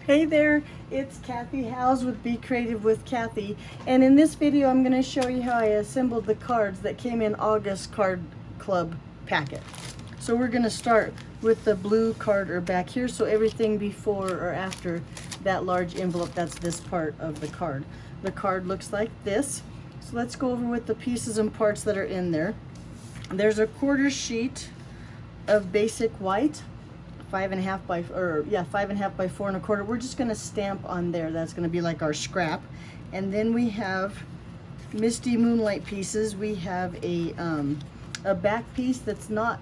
Hey there, it's Kathy Howes with Be Creative with Kathy, and in this video I'm going to show you how I assembled the cards that came in August Card Club packet. So we're going to start with the blue card or back here, so everything before or after that large envelope, that's this part of the card. The card looks like this. So let's go over with the pieces and parts that are in there. There's a quarter sheet of basic white. 5.5 by 5.5 by 4.25. We're just going to stamp on there. That's going to be like our scrap. And then we have Misty Moonlight pieces. We have a back piece that's not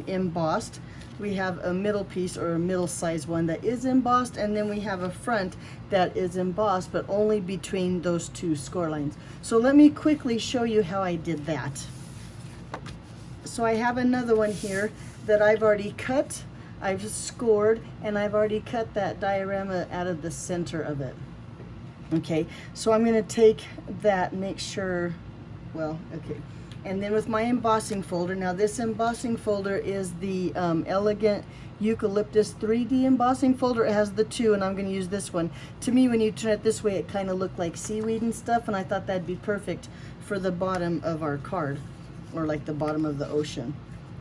embossed. We have a middle piece or a middle size one that is embossed, and then we have a front that is embossed, but only between those two score lines. So let me quickly show you how I did that. So I have another one here that I've already cut. I've scored, and I've already cut that diorama out of the center of it. Okay, so I'm going to take that, make sure, well, okay. And then with my embossing folder, now this embossing folder is the Elegant Eucalyptus 3D embossing folder. It has the two, and I'm going to use this one. To me, when you turn it this way, it kind of looked like seaweed and stuff, and I thought that'd be perfect for the bottom of our card, or like the bottom of the ocean.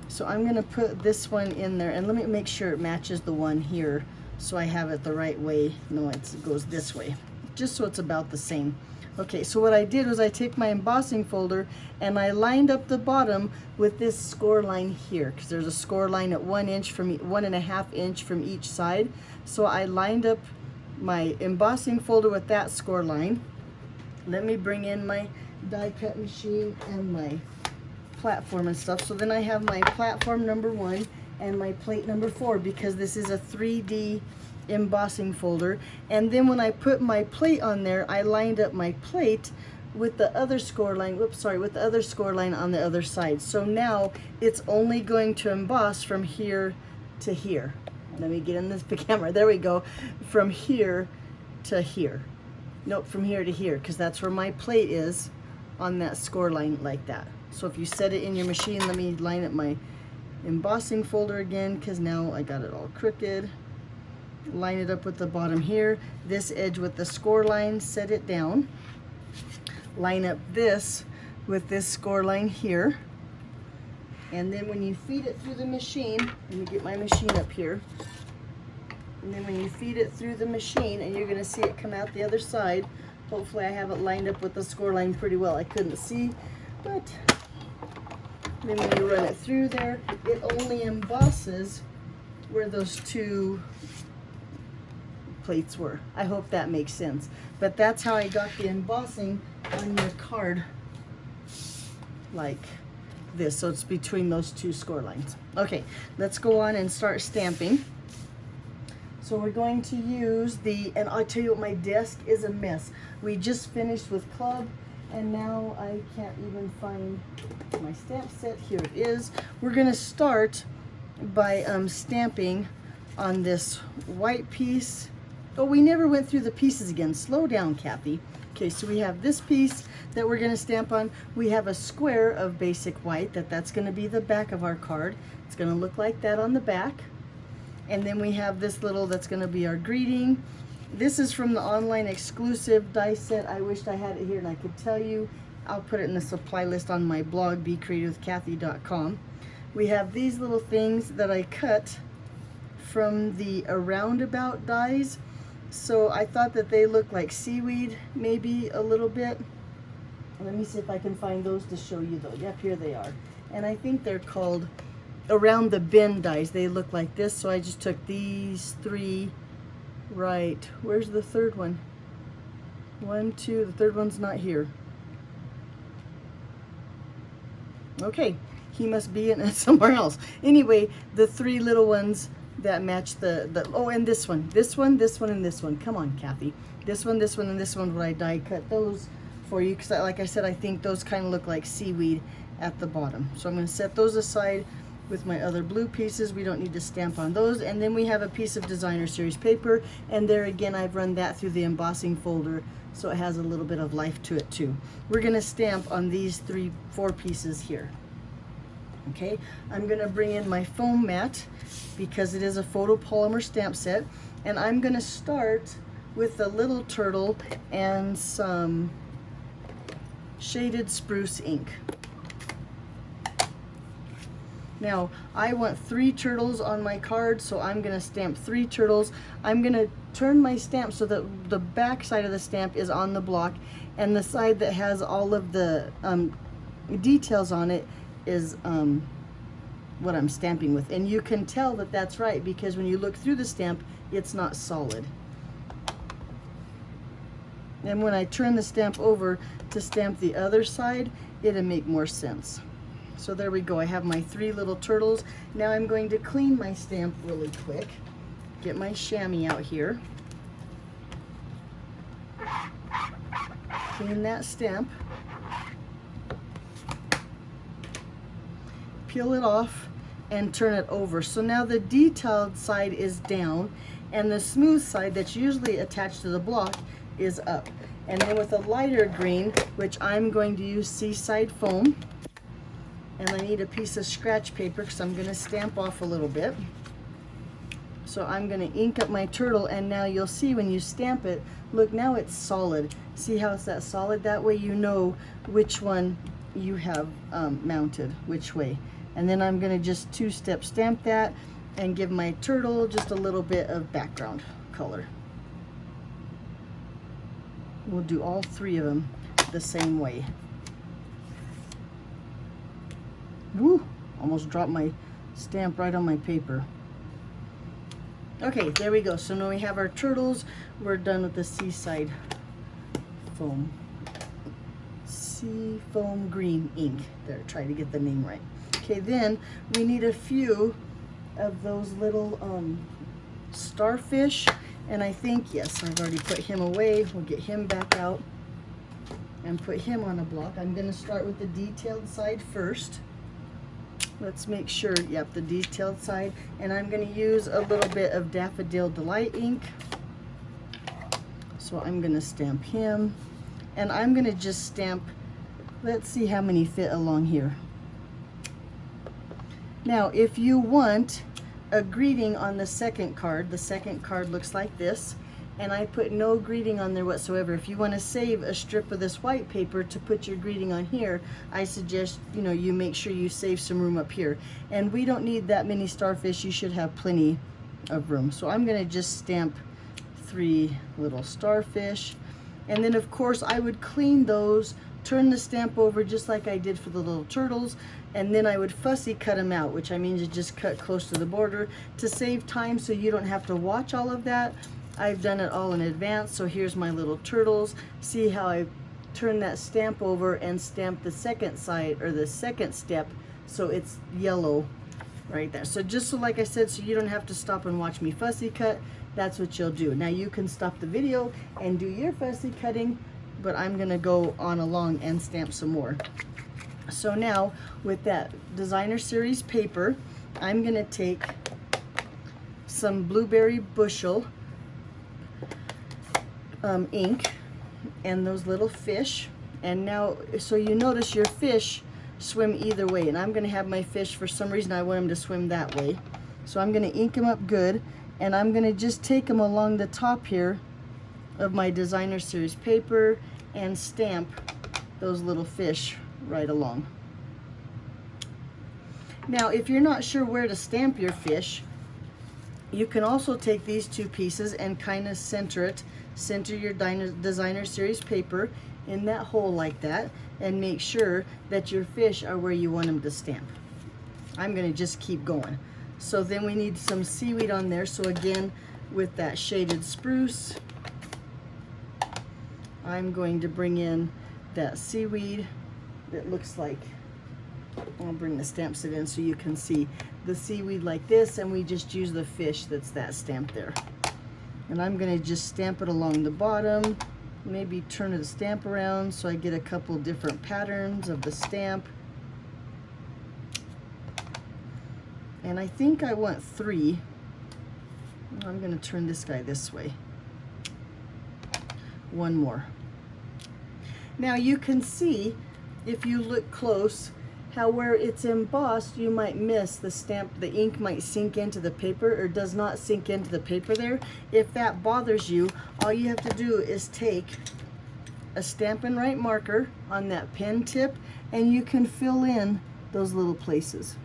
So I'm going to put this one in there, and let me make sure it matches the one here so I have it the right way. No, it goes this way, just so it's about the same. Okay, so what I did was I take my embossing folder and I lined up the bottom with this score line here, because there's a score line at 1 inch from 1.5 inch from each side. So I lined up my embossing folder with that score line. Let me bring in my die cut machine and my platform and stuff. So then I have my platform number 1 and my plate number 4, because this is a 3D embossing folder. And then when I put my plate on there, I lined up my plate with the other score line, with the other score line on the other side. So now it's only going to emboss from here to here. Let me get in this camera. There we go. From here to here. Nope, from here to here, because that's where my plate is on that score line like that. So if you set it in your machine, let me line up my embossing folder again, because now I got it all crooked. Line it up with the bottom here, this edge with the score line, set it down. Line up this with this score line here. And then when you feed it through the machine, let me get my machine up here. And then when you feed it through the machine, and you're going to see it come out the other side, hopefully I have it lined up with the score line pretty well. I couldn't see, but then when you run it through there, it only embosses where those two plates were. I hope that makes sense. But that's how I got the embossing on your card like this. So it's between those two score lines. Okay, let's go on and start stamping. So we're going to use and I'll tell you what, my desk is a mess. We just finished with club, and now I can't even find my stamp set. Here it is. We're going to start by stamping on this white piece. Oh, we never went through the pieces again. Slow down, Kathy. Okay, so we have this piece that we're going to stamp on. We have a square of basic white that's going to be the back of our card. It's going to look like that on the back. And then we have this little that's going to be our greeting. This is from the online exclusive die set. I wished I had it here and I could tell you. I'll put it in the supply list on my blog, BeCreativeWithKathy.com. We have these little things that I cut from the Roundabout dies. So I thought that they look like seaweed, maybe a little bit. Let me see if I can find those to show you though. Yep, here they are. And I think they're called Around the Bend dies. They look like this, so I just took these 3. Right, where's the third one? 1, 2, the third one's not here. Okay, he must be in it somewhere else. Anyway, the 3 little ones that match oh, and this one, and this one. Come on, Kathy. This one, and this one, where I die cut those for you, because like I said, I think those kind of look like seaweed at the bottom. So I'm going to set those aside with my other blue pieces. We don't need to stamp on those. And then we have a piece of Designer Series paper, and there again I've run that through the embossing folder, so it has a little bit of life to it too. We're going to stamp on these 4 pieces here. Okay, I'm gonna bring in my foam mat because it is a photopolymer stamp set, and I'm gonna start with a little turtle and some shaded spruce ink. Now, I want 3 turtles on my card, so I'm gonna stamp 3 turtles. I'm gonna turn my stamp so that the back side of the stamp is on the block, and the side that has all of the details on it is what I'm stamping with. And you can tell that that's right because when you look through the stamp, it's not solid. And when I turn the stamp over to stamp the other side, it'll make more sense. So there we go, I have my 3 little turtles. Now I'm going to clean my stamp really quick. Get my chamois out here. Clean that stamp. Peel it off and turn it over. So now the detailed side is down and the smooth side that's usually attached to the block is up. And then with a lighter green, which I'm going to use Seaside Foam, and I need a piece of scratch paper because I'm going to stamp off a little bit. So I'm going to ink up my turtle, and now you'll see when you stamp it, look, now it's solid. See how it's that solid? That way you know which one you have mounted, which way. And then I'm going to just 2-step stamp that and give my turtle just a little bit of background color. We'll do all 3 of them the same way. Woo! Almost dropped my stamp right on my paper. Okay, there we go. So now we have our turtles. We're done with the Seaside Foam. Sea Foam Green ink. There, try to get the name right. Okay, then we need a few of those little starfish. And I think, yes, I've already put him away. We'll get him back out and put him on a block. I'm going to start with the detailed side first. Let's make sure, yep, the detailed side. And I'm going to use a little bit of Daffodil Delight ink. So I'm going to stamp him. And I'm going to just stamp, let's see how many fit along here. Now, if you want a greeting on the second card looks like this. And I put no greeting on there whatsoever. If you want to save a strip of this white paper to put your greeting on here, I suggest, you know, you make sure you save some room up here. And we don't need that many starfish. You should have plenty of room. So I'm going to just stamp 3 little starfish. And then of course I would clean those, turn the stamp over just like I did for the little turtles, and then I would fussy cut them out, which I mean you just cut close to the border to save time so you don't have to watch all of that. I've done it all in advance. So here's my little turtles. See how I turn that stamp over and stamp the second side, or the second step, so it's yellow right there. So just so, like I said, so you don't have to stop and watch me fussy cut, that's what you'll do. Now you can stop the video and do your fussy cutting, but I'm gonna go on along and stamp some more. So now with that Designer Series paper, I'm gonna take some Blueberry Bushel ink and those little fish. And now, so you notice your fish swim either way, and I'm going to have my fish, for some reason I want them to swim that way. So I'm going to ink them up good, and I'm going to just take them along the top here of my Designer Series paper and stamp those little fish right along. Now if you're not sure where to stamp your fish, you can also take these 2 pieces and kind of center your Designer Series paper in that hole like that, and make sure that your fish are where you want them to stamp. I'm going to just keep going. So then we need some seaweed on there. So again, with that shaded spruce, I'm going to bring in that seaweed that looks like, I'll bring the stamp set in so you can see the seaweed like this, and we just use the fish that's that stamp there. And I'm going to just stamp it along the bottom, maybe turn the stamp around so I get a couple different patterns of the stamp. And I think I want 3. I'm going to turn this guy this way. 1 more. Now you can see, if you look close, how where it's embossed, you might miss the stamp, the ink might sink into the paper or does not sink into the paper there. If that bothers you, all you have to do is take a Stampin' Write marker on that pen tip and you can fill in those little places.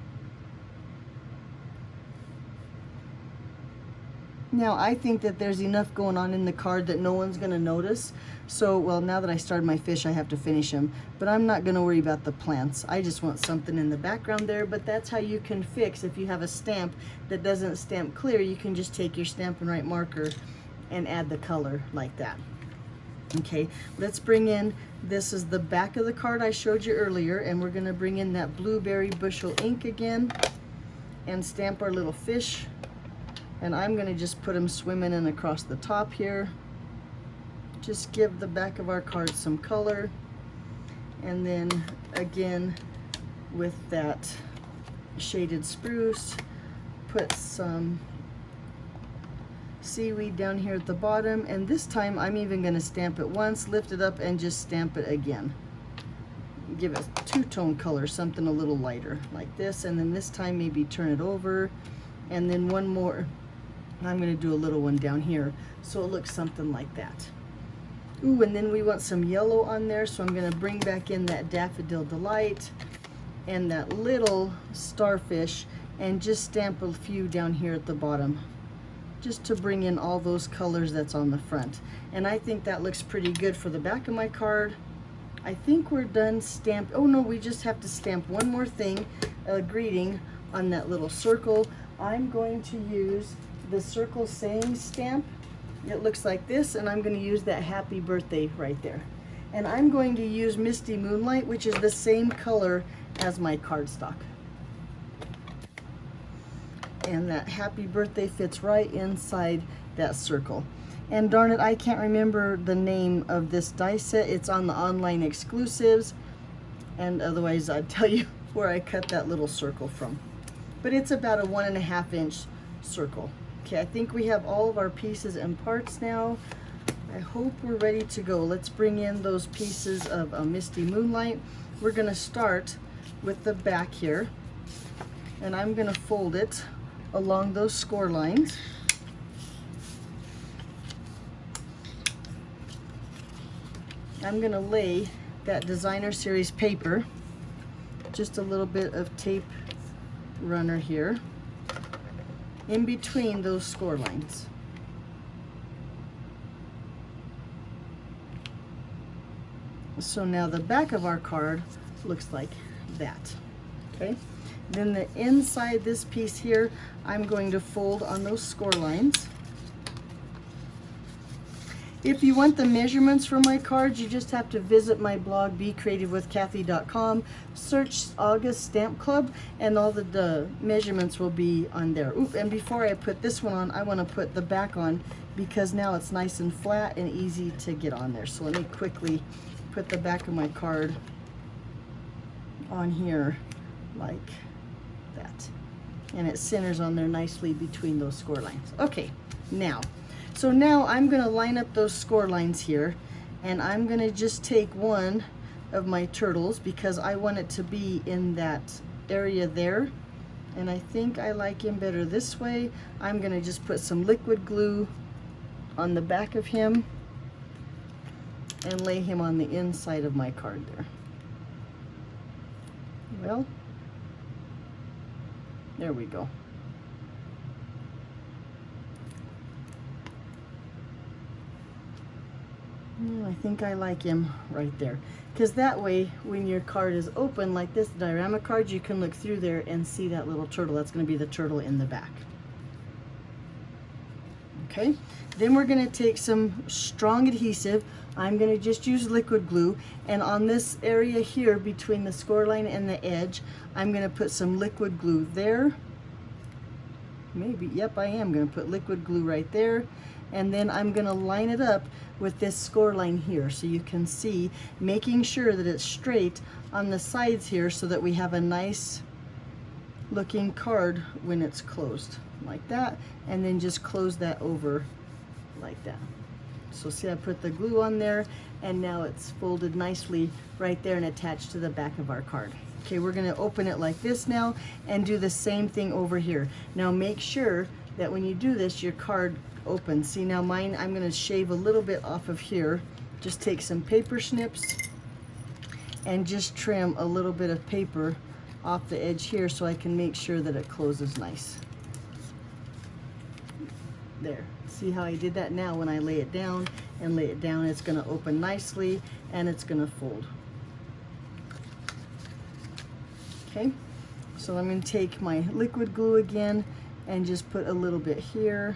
Now I think that there's enough going on in the card that no one's gonna notice. So, well, now that I started my fish, I have to finish him. But I'm not gonna worry about the plants. I just want something in the background there, but that's how you can fix if you have a stamp that doesn't stamp clear. You can just take your Stampin' Write marker and add the color like that. Okay, let's bring in, this is the back of the card I showed you earlier, and we're gonna bring in that Blueberry Bushel ink again and stamp our little fish. And I'm gonna just put them swimming in across the top here. Just give the back of our card some color. And then again, with that shaded spruce, put some seaweed down here at the bottom. And this time I'm even gonna stamp it once, lift it up, and just stamp it again. Give it two-tone color, something a little lighter like this. And then this time maybe turn it over. And then one more. I'm going to do a little one down here so it looks something like that. Ooh, and then we want some yellow on there, so I'm going to bring back in that Daffodil Delight and that little starfish and just stamp a few down here at the bottom just to bring in all those colors that's on the front. And I think that looks pretty good for the back of my card. I think we're done stamped. Oh no, we just have to stamp one more thing, a greeting on that little circle. I'm going to use the circle saying stamp. It looks like this, and I'm going to use that happy birthday right there. And I'm going to use Misty Moonlight, which is the same color as my cardstock. And that happy birthday fits right inside that circle. And darn it, I can't remember the name of this die set. It's on the online exclusives, and otherwise I'd tell you where I cut that little circle from. But it's about a 1.5 inch circle. Okay, I think we have all of our pieces and parts now. I hope we're ready to go. Let's bring in those pieces of a Misty Moonlight. We're gonna start with the back here, and I'm gonna fold it along those score lines. I'm gonna lay that Designer Series paper, just a little bit of tape runner here, in between those score lines. So now the back of our card looks like that. Okay, then the inside this piece here, I'm going to fold on those score lines. If you want the measurements for my cards, you just have to visit my blog, becreativewithkathy.com, search August Stamp Club, and all the measurements will be on there. Oop, and before I put this one on, I want to put the back on because now it's nice and flat and easy to get on there. So let me quickly put the back of my card on here like that. And it centers on there nicely between those score lines. Okay, now. So now I'm going to line up those score lines here, and I'm going to just take one of my turtles because I want it to be in that area there, and I think I like him better this way. I'm going to just put some liquid glue on the back of him and lay him on the inside of my card there. Well, there we go. I think I like him right there, because that way when your card is open like this diorama card, you can look through there and see that little turtle. That's going to be the turtle in the back. Okay, then we're going to take some strong adhesive. I'm going to just use liquid glue, and on this area here between the score line and the edge, I'm going to put some liquid glue there. Maybe, yep, I am going to put liquid glue right there. And then I'm going to line it up with this score line here so you can see, making sure that it's straight on the sides here so that we have a nice looking card when it's closed like that, and then just close that over like that. So see, I put the glue on there, and now it's folded nicely right there and attached to the back of our card. Okay, we're gonna open it like this now and do the same thing over here. Now make sure that when you do this, your card opens. See, now mine, I'm gonna shave a little bit off of here. Just take some paper snips and just trim a little bit of paper off the edge here so I can make sure that it closes nice. There, see how I did that? Now when I lay it down and lay it down, it's gonna open nicely and it's gonna fold. Okay, so I'm gonna take my liquid glue again and just put a little bit here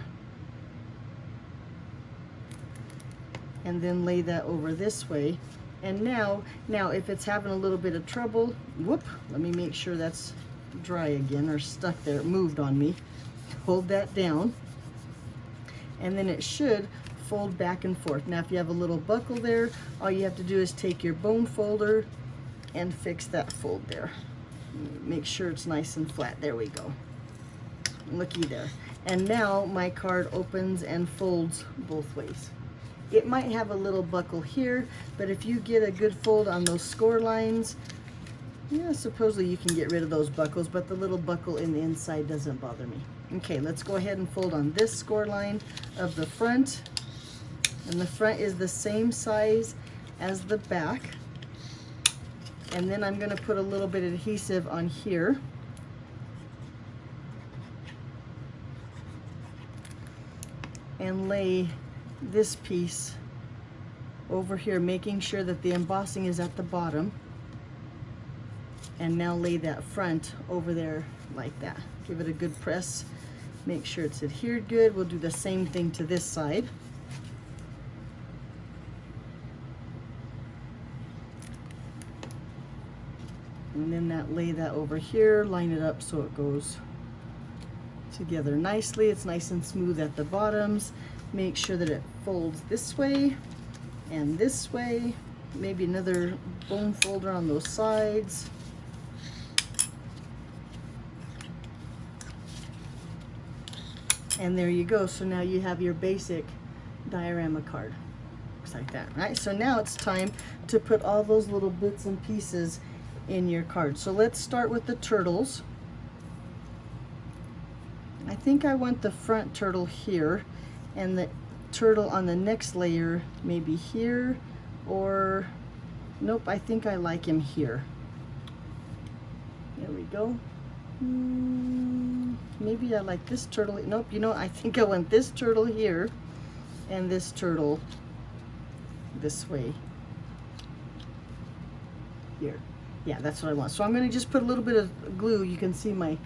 and then lay that over this way. And now if it's having a little bit of trouble, whoop, let me make sure that's dry again or stuck there, it moved on me. Hold that down and then it should fold back and forth. Now if you have a little buckle there, all you have to do is take your bone folder and fix that fold there. Make sure it's nice and flat. There we go. Looky there. And now my card opens and folds both ways. It might have a little buckle here, but if you get a good fold on those score lines, yeah, supposedly you can get rid of those buckles, but the little buckle in the inside doesn't bother me. Okay, let's go ahead and fold on this score line of the front. And the front is the same size as the back. And then I'm going to put a little bit of adhesive on here. And lay this piece over here, making sure that the embossing is at the bottom. And now lay that front over there like that. Give it a good press. Make sure it's adhered good. We'll do the same thing to this side. And then lay that over here, line it up so it goes together nicely. It's nice and smooth at the bottoms. Make sure that it folds this way and this way. Maybe another bone folder on those sides. And there you go. So now you have your basic diorama card. Looks like that, right? So now it's time to put all those little bits and pieces in your card. So let's start with the turtles. I think I want the front turtle here and the turtle on the next layer maybe here, or nope, I think I like him here. There we go. Maybe I like this turtle. Nope, you know, I think I want this turtle here and this turtle this way here. Yeah, that's what I want. So I'm going to just put a little bit of glue. You can see my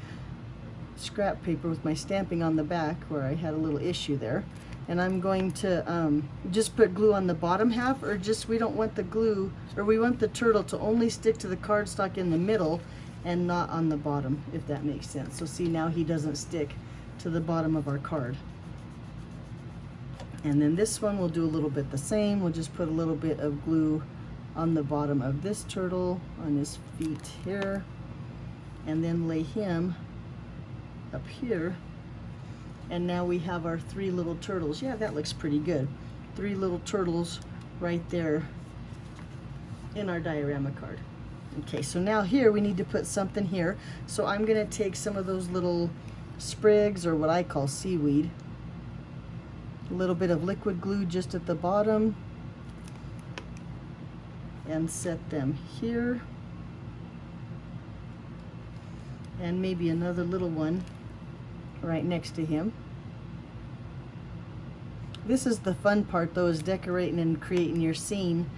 scrap paper with my stamping on the back where I had a little issue there. And I'm going to just put glue on the bottom half, or just, we don't want the glue, or we want the turtle to only stick to the cardstock in the middle and not on the bottom, if that makes sense. So see, now he doesn't stick to the bottom of our card. And then this one we'll do a little bit the same. We'll just put a little bit of glue on the bottom of this turtle, on his feet here, and then lay him up here. And now we have our 3 little turtles. Yeah, that looks pretty good. 3 little turtles right there in our diorama card. Okay, so now here we need to put something here. So I'm gonna take some of those little sprigs, or what I call seaweed, a little bit of liquid glue just at the bottom, and set them here, and maybe another little one right next to him. This is the fun part though, is decorating and creating your scene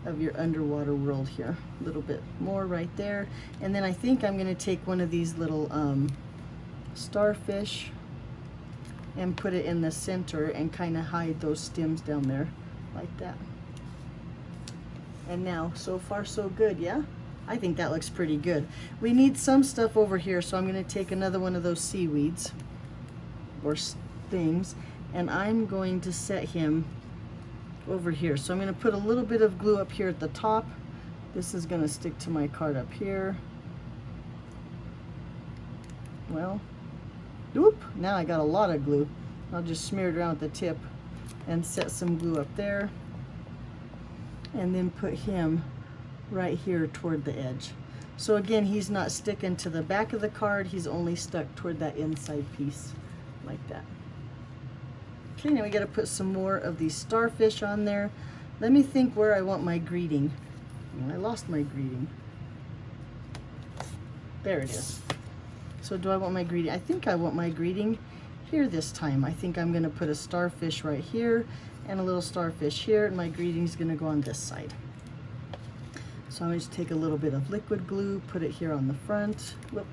of your underwater world here. A little bit more right there. And then I think I'm going to take one of these little starfish and put it in the center and kind of hide those stems down there like that. And now, so far so good, yeah? I think that looks pretty good. We need some stuff over here, so I'm going to take another one of those seaweeds or things, and I'm going to set him over here. So I'm going to put a little bit of glue up here at the top. This is going to stick to my card up here. Well, whoop, now I got a lot of glue. I'll just smear it around at the tip and set some glue up there, and then put him right here toward the edge. So again, he's not sticking to the back of the card, he's only stuck toward that inside piece like that. Okay, now we got to put some more of these starfish on there. Let me think where I want my greeting. Oh, I lost my greeting. There it is. So do I want my greeting? I think I want my greeting here this time. I think I'm going to put a starfish right here and a little starfish here, and my greeting's going to go on this side. So I'm going to take a little bit of liquid glue, put it here on the front. Whoop.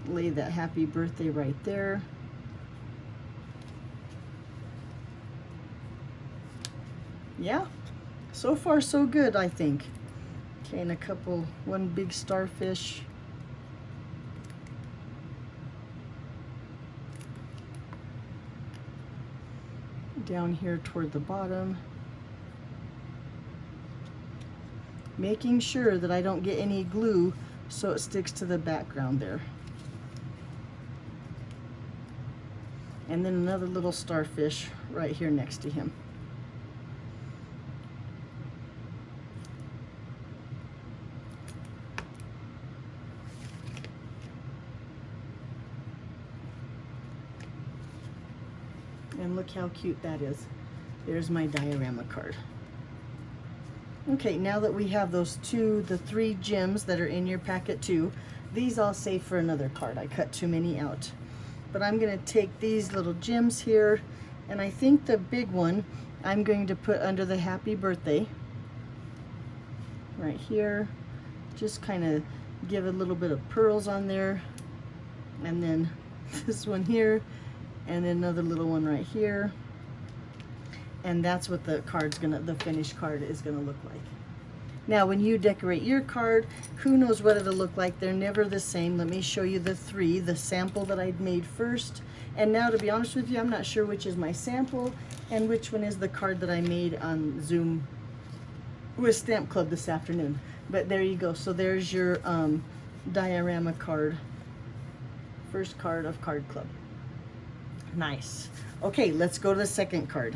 Lay that happy birthday right there. Yeah, so far so good, I think. Okay, and one big starfish. Down here toward the bottom. Making sure that I don't get any glue so it sticks to the background there. And then another little starfish right here next to him. And look how cute that is. There's my diorama card. Okay, now that we have the 3 gems that are in your packet too, these I'll save for another card. I cut too many out. But I'm going to take these little gems here, and I think the big one I'm going to put under the happy birthday right here. Just kind of give a little bit of pearls on there, and then this one here, and then another little one right here. And that's what the finished card is gonna look like. Now when you decorate your card, who knows what it'll look like. They're never the same. Let me show you the 3, the sample that I'd made first. And now, to be honest with you, I'm not sure which is my sample and which one is the card that I made on Zoom with Stamp Club this afternoon. But there you go. So there's your diorama card, first card of Card Club. Nice. Okay, let's go to the second card.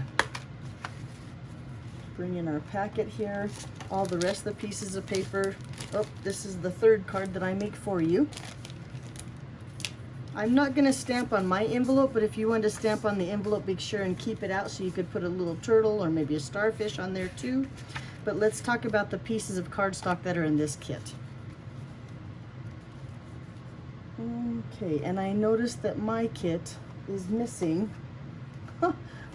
Bring in our packet here, all the rest of the pieces of paper. Oh, this is the 3rd card that I make for you. I'm not going to stamp on my envelope, but if you want to stamp on the envelope, make sure and keep it out so you could put a little turtle or maybe a starfish on there too. But let's talk about the pieces of cardstock that are in this kit. Okay, and I noticed that my kit is missing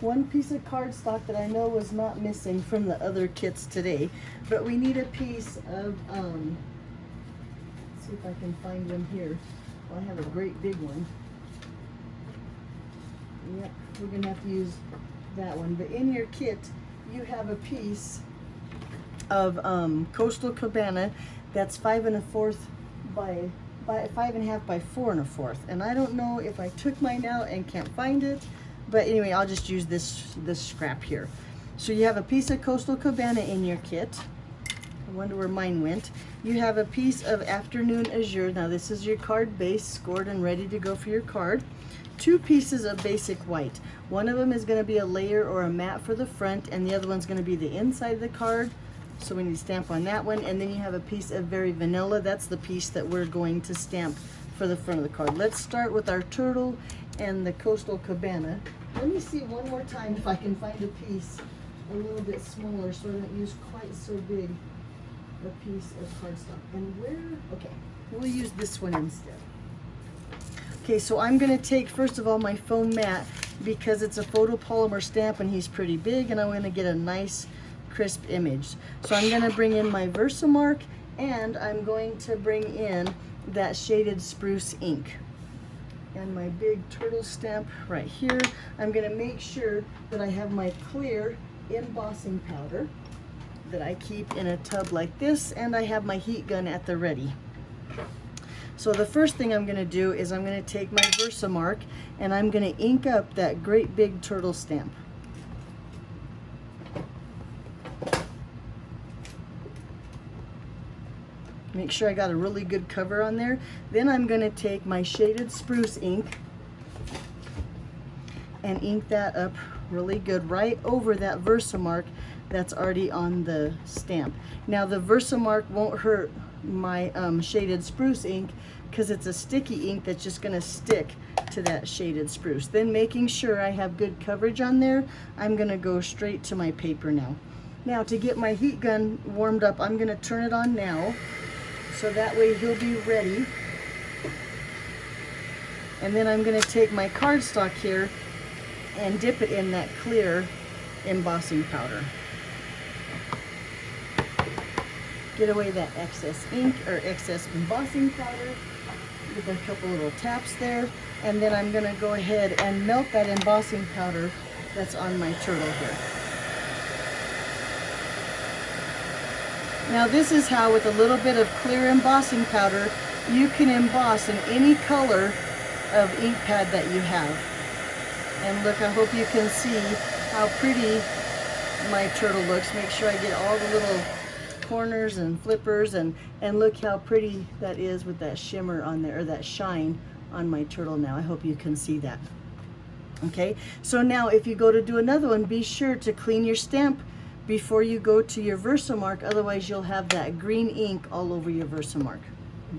one piece of cardstock that I know was not missing from the other kits today, but we need a piece of, let's see if I can find one here. Well, I have a great big one. Yep, we're gonna have to use that one. But in your kit, you have a piece of Coastal Cabana that's 5 1/4 by 5 1/2 by 4 1/4. And I don't know if I took mine out and can't find it. But anyway, I'll just use this scrap here. So you have a piece of Coastal Cabana in your kit. I wonder where mine went. You have a piece of Afternoon Azure. Now this is your card base, scored and ready to go for your card. 2 pieces of basic white. One of them is going to be a layer or a mat for the front, and the other one's going to be the inside of the card. So we need to stamp on that one. And then you have a piece of Very Vanilla. That's the piece that we're going to stamp for the front of the card. Let's start with our turtle and the Coastal Cabana. Let me see one more time if I can find a piece a little bit smaller so I don't use quite so big a piece of cardstock. And where? Okay, we'll use this one instead. Okay, so I'm going to take, first of all, my foam mat because it's a photopolymer stamp and he's pretty big, and I'm going to get a nice crisp image. So I'm going to bring in my Versamark, and I'm going to bring in that shaded spruce ink. And my big turtle stamp right here. I'm going to make sure that I have my clear embossing powder that I keep in a tub like this, and I have my heat gun at the ready. So the first thing I'm going to do is I'm going to take my Versamark and I'm going to ink up that great big turtle stamp. Make sure I got a really good cover on there. Then I'm going to take my shaded spruce ink and ink that up really good right over that Versamark that's already on the stamp. Now the Versamark won't hurt my shaded spruce ink because it's a sticky ink that's just going to stick to that shaded spruce. Then making sure I have good coverage on there, I'm going to go straight to my paper now. Now to get my heat gun warmed up, I'm going to turn it on now so that way he'll be ready. And then I'm going to take my cardstock here and dip it in that clear embossing powder. Get away that excess ink or excess embossing powder. Give a couple little taps there. And then I'm going to go ahead and melt that embossing powder that's on my turtle here. Now this is how, with a little bit of clear embossing powder, you can emboss in any color of ink pad that you have. And look, I hope you can see how pretty my turtle looks. Make sure I get all the little corners and flippers, and look how pretty that is with that shimmer on there, or that shine on my turtle now. I hope you can see that. Okay, so now if you go to do another one, be sure to clean your stamp before you go to your Versamark, otherwise you'll have that green ink all over your Versamark.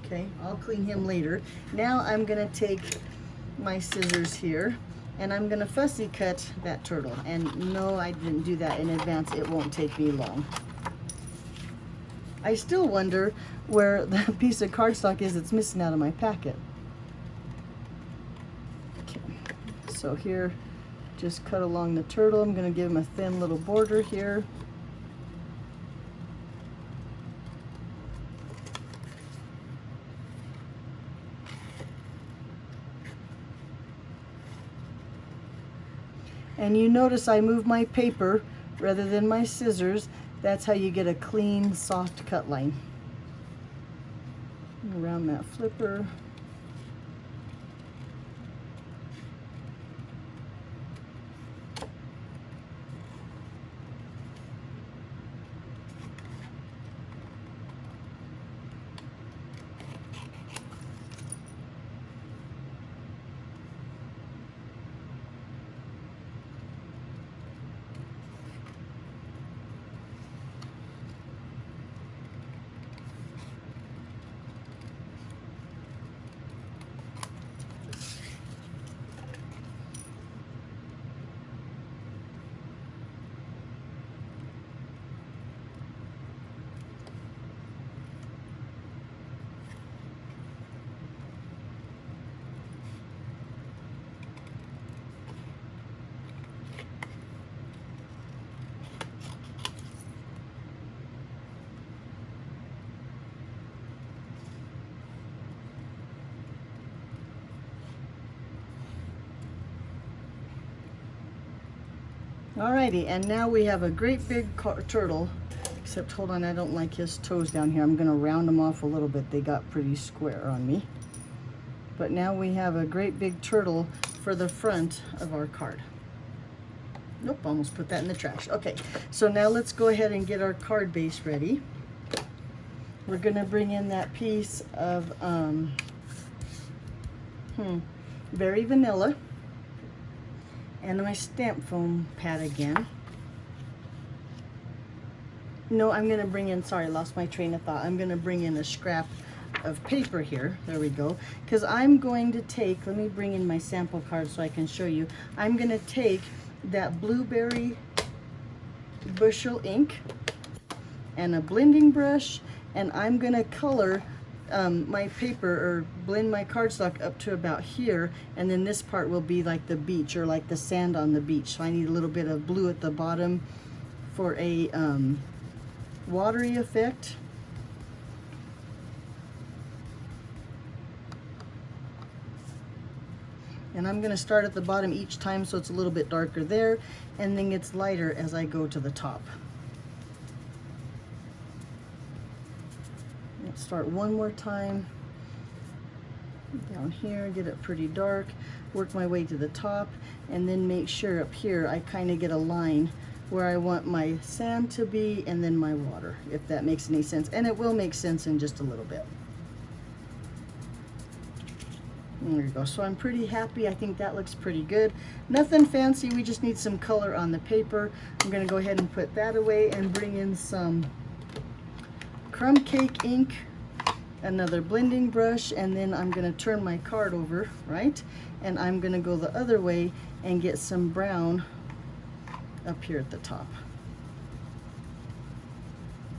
Okay, I'll clean him later. Now I'm gonna take my scissors here and I'm gonna fussy cut that turtle. And no, I didn't do that in advance. It won't take me long. I still wonder where the piece of cardstock is that's missing out of my packet. Okay, so here, just cut along the turtle. I'm gonna give him a thin little border here. And you notice I move my paper rather than my scissors. That's how you get a clean, soft cut line. Around that flipper. Alrighty, and now we have a great big turtle, except hold on, I don't like his toes down here. I'm gonna round them off a little bit. They got pretty square on me. But now we have a great big turtle for the front of our card. Nope, almost put that in the trash. Okay, so now let's go ahead and get our card base ready. We're gonna bring in that piece of Berry Vanilla. And my stamp foam pad again. No, I'm gonna bring in, sorry, lost my train of thought. I'm gonna bring in a scrap of paper here. There we go. Because I'm going to take, let me bring in my sample card so I can show you. I'm gonna take that blueberry bushel ink and a blending brush, and I'm gonna color my paper, or blend my cardstock up to about here, and then this part will be like the beach, or like the sand on the beach. So I need a little bit of blue at the bottom for a watery effect. And I'm going to start at the bottom each time so it's a little bit darker there, and then gets lighter as I go to the top. Let's start one more time down here, get it pretty dark, work my way to the top, and then make sure up here I kind of get a line where I want my sand to be, and then my water, if that makes any sense. And it will make sense in just a little bit. There you go. So I'm pretty happy. I think that looks pretty good. Nothing fancy. We just need some color on the paper. I'm going to go ahead and put that away and bring in some crumb cake ink, another blending brush, and then I'm going to turn my card over, right? And I'm going to go the other way and get some brown up here at the top.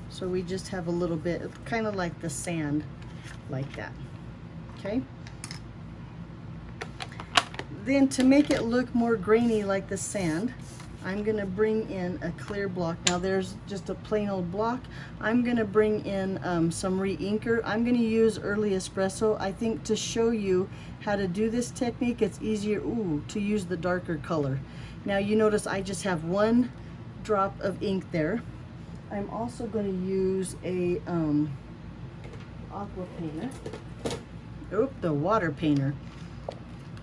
So we just have a little bit, kind of like the sand, like that. Okay? Then to make it look more grainy like the sand, I'm going to bring in a clear block. Now there's just a plain old block. I'm going to bring in some re-inker. I'm going to use Early Espresso. I think to show you how to do this technique, it's easier to use the darker color. Now you notice I just have one drop of ink there. I'm also going to use a aqua painter. The water painter.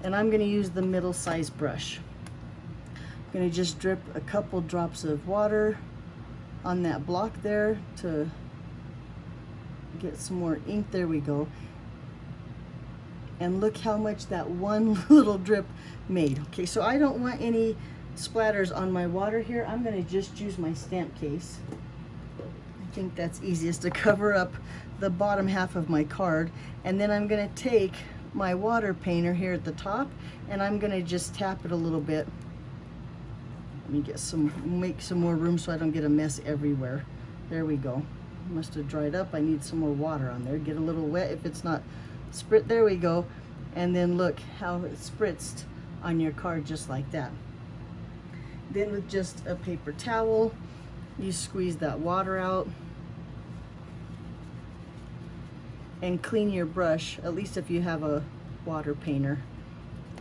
And I'm going to use the middle size brush. I'm going to just drip a couple drops of water on that block there to get some more ink. There we go. And look how much that one little drip made. Okay, so I don't want any splatters on my water here. I'm going to just use my stamp case. I think that's easiest to cover up the bottom half of my card. And then I'm going to take my water painter here at the top and I'm going to just tap it a little bit. Let me make some more room so I don't get a mess everywhere. There we go. Must have dried up. I need some more water on there. Get a little wet if it's not sprit. There we go. And then look how it spritzed on your card just like that. Then with just a paper towel, you squeeze that water out and clean your brush, at least if you have a water painter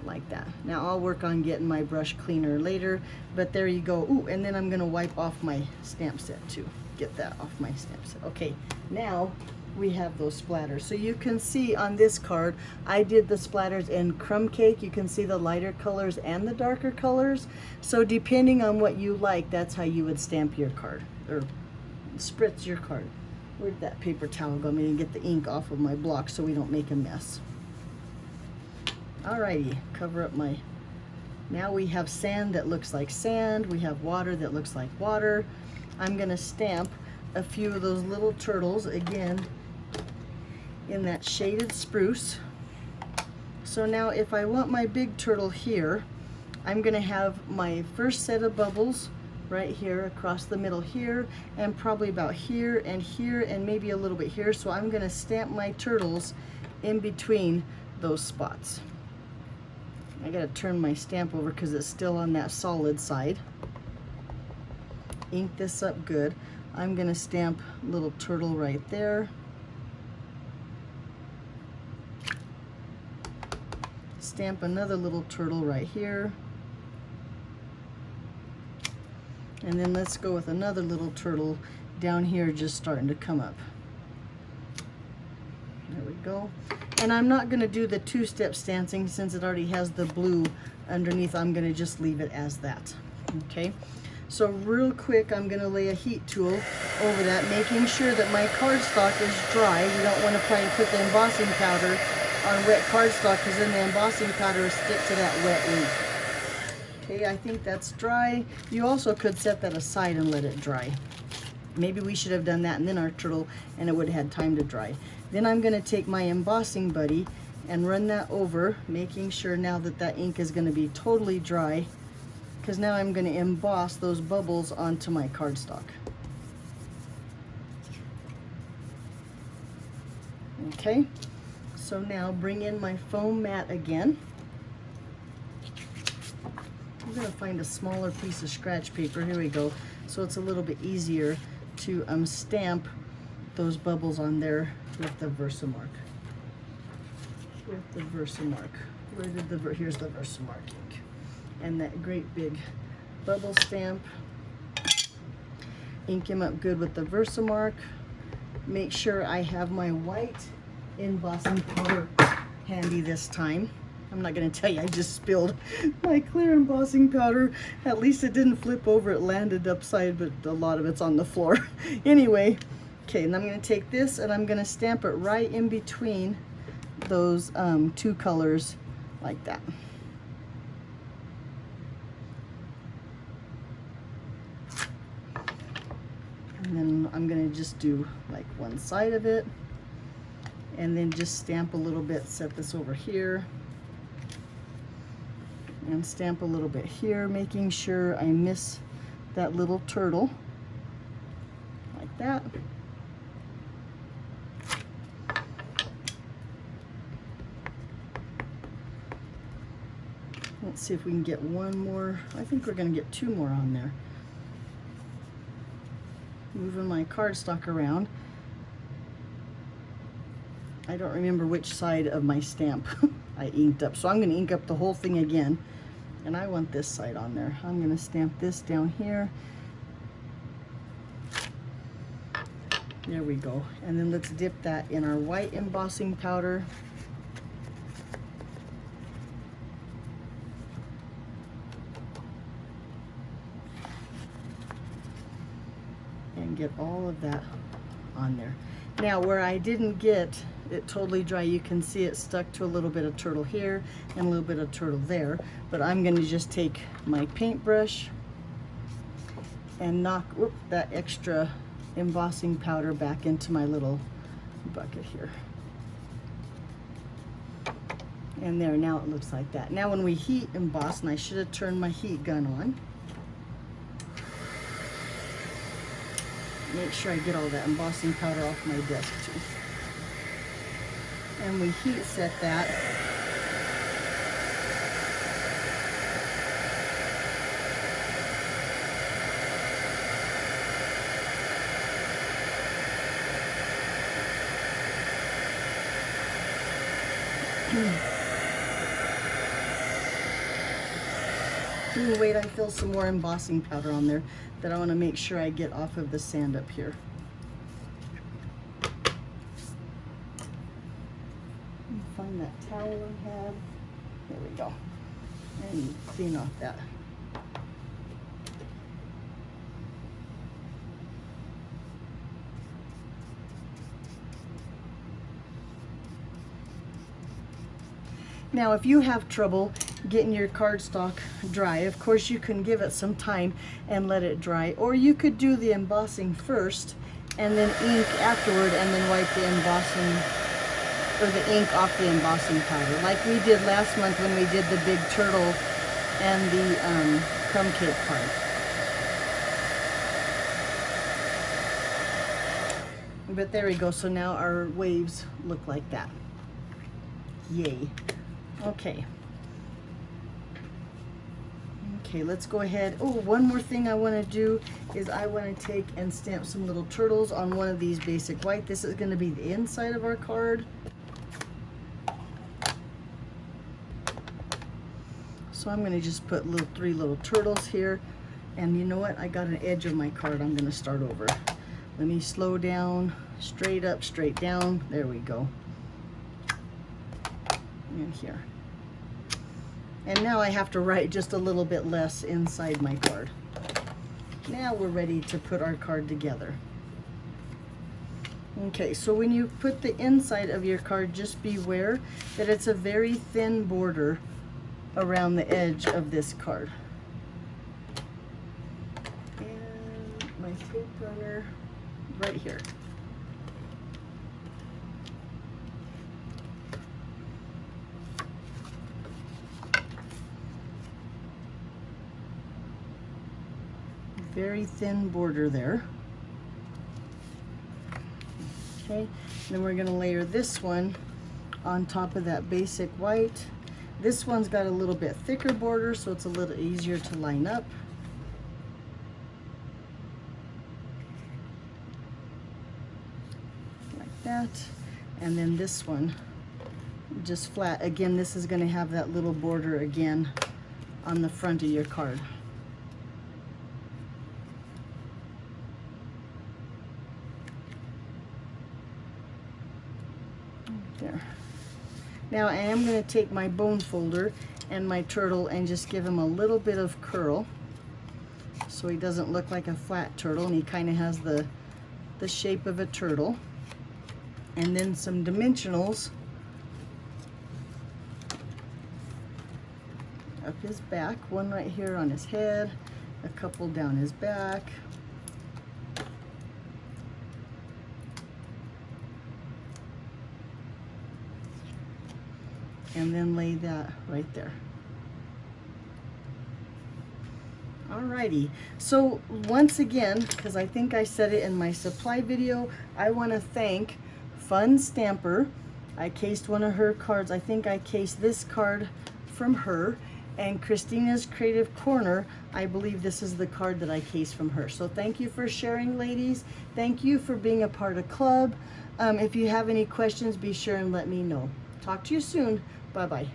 like that. Now I'll work on getting my brush cleaner later, but there you go. Ooh, and then I'm gonna wipe off my stamp set too. Get that off my stamp set. Okay, now we have those splatters. So you can see on this card, I did the splatters in crumb cake. You can see the lighter colors and the darker colors. So depending on what you like, that's how you would stamp your card, or spritz your card. Where'd that paper towel go? I'm gonna get the ink off of my block so we don't make a mess. Alrighty, cover up my, now we have sand that looks like sand. We have water that looks like water. I'm gonna stamp a few of those little turtles, again, in that shaded spruce. So now if I want my big turtle here, I'm gonna have my first set of bubbles right here across the middle here, and probably about here and maybe a little bit here. So I'm gonna stamp my turtles in between those spots. I gotta turn my stamp over because it's still on that solid side. Ink this up good. I'm gonna stamp a little turtle right there. Stamp another little turtle right here. And then let's go with another little turtle down here just starting to come up. There we go. And I'm not going to do the two-step stancing since it already has the blue underneath. I'm going to just leave it as that. Okay. So real quick, I'm going to lay a heat tool over that, making sure that my cardstock is dry. You don't want to try and put the embossing powder on wet cardstock because then the embossing powder will stick to that wet ink. Okay, I think that's dry. You also could set that aside and let it dry. Maybe we should have done that and then our turtle, and it would have had time to dry. Then I'm going to take my embossing buddy and run that over, making sure now that that ink is going to be totally dry, because now I'm going to emboss those bubbles onto my cardstock. Okay, so now bring in my foam mat again. I'm going to find a smaller piece of scratch paper. Here we go. So it's a little bit easier to stamp those bubbles on there with the Versamark. With the Versamark. Where did the here's the Versamark ink. And that great big bubble stamp. Ink them up good with the Versamark. Make sure I have my white embossing powder handy this time. I'm not going to tell you, I just spilled my clear embossing powder. At least it didn't flip over, it landed upside, but a lot of it's on the floor. Anyway, okay, and I'm going to take this and I'm going to stamp it right in between those two colors like that. And then I'm going to just do like one side of it, and then just stamp a little bit, set this over here, and stamp a little bit here, making sure I miss that little turtle, like that. Let's see if we can get one more. I think we're going to get two more on there. Moving my cardstock around. I don't remember which side of my stamp I inked up, so I'm going to ink up the whole thing again, and I want this side on there. I'm going to stamp this down here. There we go. And then let's dip that in our white embossing powder. And get all of that on there. Now where I didn't get it totally dry, you can see it stuck to a little bit of turtle here and a little bit of turtle there, but I'm going to just take my paintbrush and knock that extra embossing powder back into my little bucket here. And there, now it looks like that. Now when we heat emboss, and I should have turned my heat gun on, make sure I get all that embossing powder off my desk too. And we heat set that. Wait until some more embossing powder on there that I want to make sure I get off of the sand up here. Find that towel I had. There we go. And clean off that. Now, if you have trouble getting your cardstock dry, of course you can give it some time and let it dry, or you could do the embossing first and then ink afterward, and then wipe the embossing or the ink off the embossing powder, like we did last month when we did the big turtle and the crumb cake card. But there we go. So now our waves look like that. Yay. Okay. Okay, let's go ahead. Oh, one more thing I want to do is I want to take and stamp some little turtles on one of these basic white. This is going to be the inside of our card. So I'm going to just put three little turtles here. And you know what? I got an edge of my card. I'm going to start over. Let me slow down, straight up, straight down. There we go. And here. And now I have to write just a little bit less inside my card. Now we're ready to put our card together. Okay, so when you put the inside of your card, just beware that it's a very thin border around the edge of this card. And my tape runner right here. Very thin border there. Okay, then we're going to layer this one on top of that basic white. This one's got a little bit thicker border, so it's a little easier to line up. Like that. And then this one, just flat. Again, this is going to have that little border again on the front of your card. There. Now I am going to take my bone folder and my turtle and just give him a little bit of curl so he doesn't look like a flat turtle and he kind of has the shape of a turtle. And then some dimensionals up his back, one right here on his head, a couple down his back. And then lay that right there. Alrighty, so once again, because I think I said it in my supply video, I want to thank Fun Stamper. I cased one of her cards. I think I cased this card from her. And Christina's Creative Corner, I believe this is the card that I cased from her. So thank you for sharing, ladies. Thank you for being a part of club. If you have any questions, be sure and let me know. Talk to you soon. Bye-bye.